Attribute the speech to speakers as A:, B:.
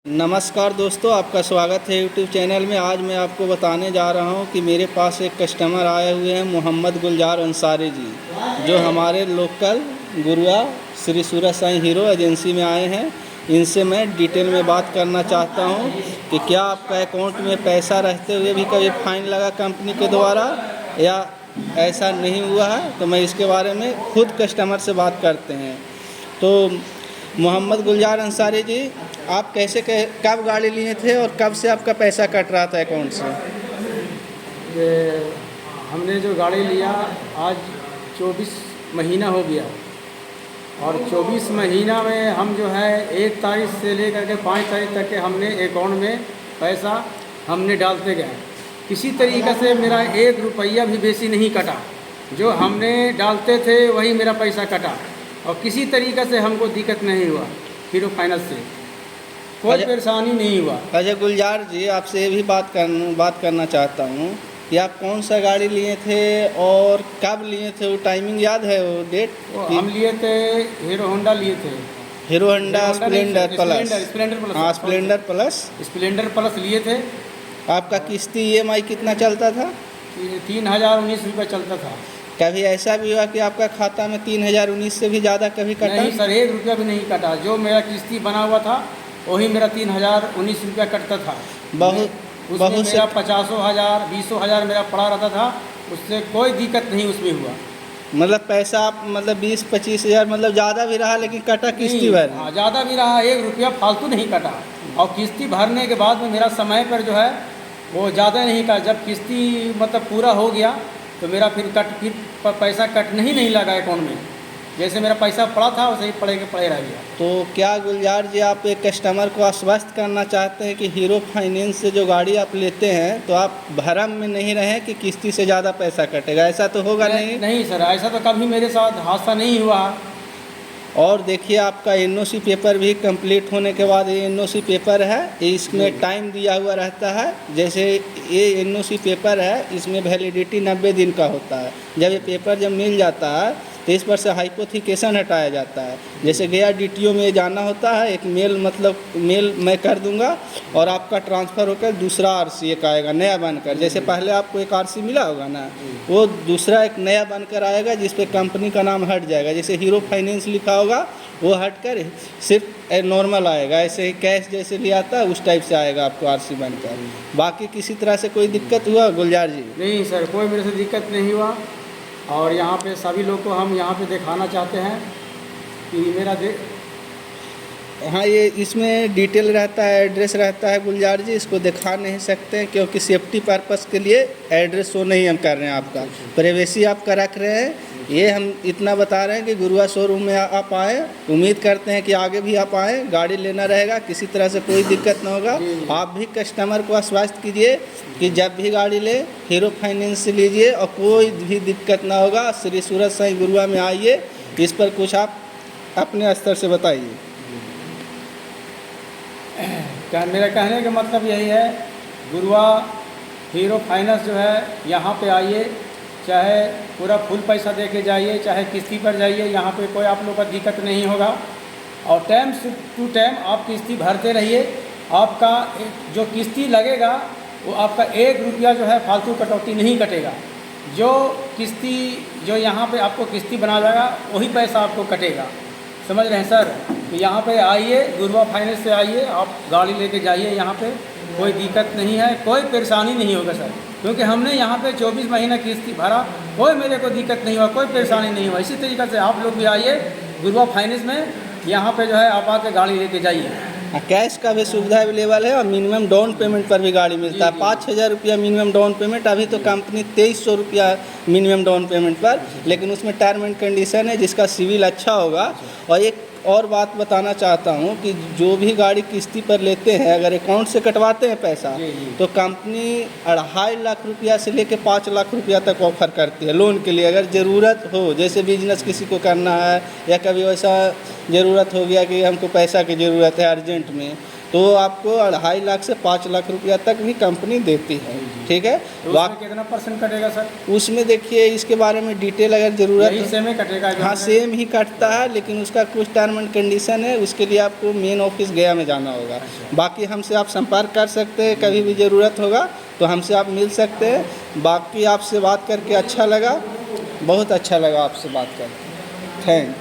A: नमस्कार दोस्तों, आपका स्वागत है यूट्यूब चैनल में। आज मैं आपको बताने जा रहा हूं कि मेरे पास एक कस्टमर आए हुए हैं मोहम्मद गुलजार अंसारी जी, जो हमारे लोकल गुरुआ श्री सूरज साईं हीरो एजेंसी में आए हैं। इनसे मैं डिटेल में बात करना चाहता हूं कि क्या आपका अकाउंट में पैसा रहते हुए भी कभी फाइन लगा कंपनी के द्वारा या ऐसा नहीं हुआ है, तो मैं इसके बारे में खुद कस्टमर से बात करते हैं। तो मोहम्मद गुलजार अंसारी जी, आप कब गाड़ी लिए थे और कब से आपका पैसा कट रहा था अकाउंट से?
B: ये हमने जो गाड़ी लिया आज 24 महीना हो गया और 24 महीना में हम जो है 1 तारीख से लेकर के 5 तारीख तक के हमने अकाउंट में पैसा हमने डालते गए। किसी तरीक़े से मेरा 1 रुपया भी बेसी नहीं कटा। जो हमने डालते थे वही मेरा पैसा कटा और किसी तरीक़े से हमको दिक्कत नहीं हुआ। हीरो फाइनेंस से कोई परेशानी नहीं हुआ।
A: अजय गुलजार जी, आपसे ये भी बात करना चाहता हूँ कि आप कौन सा गाड़ी लिए थे और कब लिए थे? वो टाइमिंग याद है, वो डेट?
B: हम लिए थे हीरो होंडा लिए थे।
A: Hero Honda Splendor plus. हाँ, स्प्लेंडर प्लस
B: लिए थे।
A: आपका किस्ती EMI कितना चलता था?
B: 3019 रुपये चलता था।
A: कभी ऐसा भी हुआ कि आपका खाता में 3019 से भी ज़्यादा कभी कटा?
B: नहीं सर, 1 रुपया भी नहीं कटा। जो मेरा किस्ती बना हुआ था वही मेरा 3019 रुपया कटता था। उसमें मेरा 50,000 20,000 मेरा पड़ा रहता था। उससे कोई दिक्कत नहीं उसमें हुआ।
A: मतलब पैसा आप 20-25 हज़ार ज़्यादा भी रहा लेकिन कटा किस्ती भर?
B: हाँ, ज़्यादा भी रहा, 1 रुपया फालतू नहीं कटा। और किस्ती भरने के बाद में मेरा समय पर जो है वो ज़्यादा नहीं कटा। जब किस्ती पूरा हो गया तो मेरा फिर पैसा कटने ही नहीं लगा अकाउंट में। जैसे मेरा पैसा पड़ा था वैसे ही पड़े रह गया।
A: तो क्या गुलजार जी, आप एक कस्टमर को आश्वस्त करना चाहते हैं कि हीरो फाइनेंस से जो गाड़ी आप लेते हैं तो आप भरम में नहीं रहें कि किस्ती से ज़्यादा पैसा कटेगा? ऐसा तो होगा नहीं
B: सर, ऐसा तो कभी मेरे साथ हादसा नहीं हुआ।
A: और देखिए, आपका NOC पेपर भी कंप्लीट होने के बाद ये NOC पेपर है, इसमें टाइम दिया हुआ रहता है। जैसे ये NOC पेपर है, इसमें वैलिडिटी 90 दिन का होता है। जब ये पेपर मिल जाता है तो इस पर से हाइपोथिकेशन हटाया जाता है। जैसे गया DTO में जाना होता है, एक मेल मैं कर दूंगा और आपका ट्रांसफ़र होकर दूसरा RC एक आएगा नया बनकर। जैसे पहले आपको एक RC मिला होगा ना, वो दूसरा एक नया बनकर आएगा जिस पे कंपनी का नाम हट जाएगा। जैसे हीरो फाइनेंस लिखा होगा वो हटकर सिर्फ नॉर्मल आएगा। ऐसे ही कैश जैसे लिया आता है उस टाइप से आएगा आपको RC बनकर। बाकी किसी तरह से कोई दिक्कत हुआ गुलजार जी?
B: नहीं सर, कोई मेरे से दिक्कत नहीं हुआ। और यहाँ पे सभी लोग को हम यहाँ पे दिखाना चाहते हैं कि मेरा
A: हाँ, ये इसमें डिटेल रहता है, एड्रेस रहता है गुलजार जी। इसको दिखा नहीं सकते हैं क्योंकि सेफ्टी पर्पस के लिए एड्रेस शो नहीं हम कर रहे हैं। आपका प्राइवेसी आपका रख रहे हैं। ये हम इतना बता रहे हैं कि गुरुआ शोरूम में आप आएँ। उम्मीद करते हैं कि आगे भी आप आएँ, गाड़ी लेना रहेगा, किसी तरह से कोई दिक्कत ना होगा। आप भी कस्टमर को आश्वस्त कीजिए कि जब भी गाड़ी ले हीरो फाइनेंस से लीजिए और कोई भी दिक्कत ना होगा। श्री सूरज साईं गुरुआ में आइए। इस पर कुछ आप अपने स्तर से बताइए।
B: मेरा कहने का मतलब यही है, गुरुआ हीरो फाइनेंस जो है यहाँ पे आइए, चाहे पूरा फुल पैसा दे के जाइए, चाहे किस्ती पर जाइए, यहाँ पे कोई आप लोग का दिक्कत नहीं होगा। और टाइम टू टाइम आप किस्ती भरते रहिए। आपका जो किस्ती लगेगा वो आपका 1 रुपया जो है फालतू कटौती नहीं कटेगा। जो किस्ती जो यहाँ पे आपको किस्ती बना जाएगा वही पैसा आपको कटेगा। समझ रहे हैं सर? तो यहाँ पे आइए, गुरुआ फाइनेंस से आइए, आप गाड़ी लेके जाइए। यहाँ पे कोई दिक्कत नहीं है, कोई परेशानी नहीं होगा सर, क्योंकि हमने यहाँ पे 24 महीना किस्ती भरा, कोई मेरे को दिक्कत नहीं हुआ, कोई परेशानी नहीं हुआ। इसी तरीके से आप लोग भी आइए गुरुआ फाइनेंस में, यहाँ पे जो है आप आके गाड़ी लेके जाइए।
A: कैश का भी सुविधा अवेलेबल है और मिनिमम डाउन पेमेंट पर भी गाड़ी मिलता है। 5,000 रुपया मिनिमम डाउन पेमेंट। अभी तो कंपनी 2300 रुपया मिनिमम डाउन पेमेंट पर, लेकिन उसमें टर्म एंड कंडीशन है जिसका सिविल अच्छा होगा। और एक और बात बताना चाहता हूँ कि जो भी गाड़ी किस्ती पर लेते हैं, अगर अकाउंट से कटवाते हैं पैसा, तो कंपनी 2.5 लाख रुपया से लेकर 5 लाख रुपया तक ऑफर करती है लोन के लिए। अगर ज़रूरत हो, जैसे बिजनेस किसी को करना है या कभी वैसा ज़रूरत हो गया कि हमको पैसा की ज़रूरत है अर्जेंट में, तो आपको 2.5 लाख से 5 लाख रुपया तक भी कंपनी देती है। ठीक है,
B: तो उसमें कितना % कटेगा सर?
A: उसमें देखिए इसके बारे में डिटेल अगर ज़रूरत
B: यही सेम ही कटेगा जो
A: हाँ
B: हमने-
A: सेम ही कटता है, लेकिन उसका कुछ टर्म एंड कंडीशन है, उसके लिए आपको मेन ऑफिस गया में जाना होगा। बाकी हमसे आप संपर्क कर सकते हैं, कभी भी ज़रूरत होगा तो हमसे आप मिल सकते हैं। बाकी आपसे बात करके अच्छा लगा, बहुत अच्छा लगा आपसे बात करके। थैंक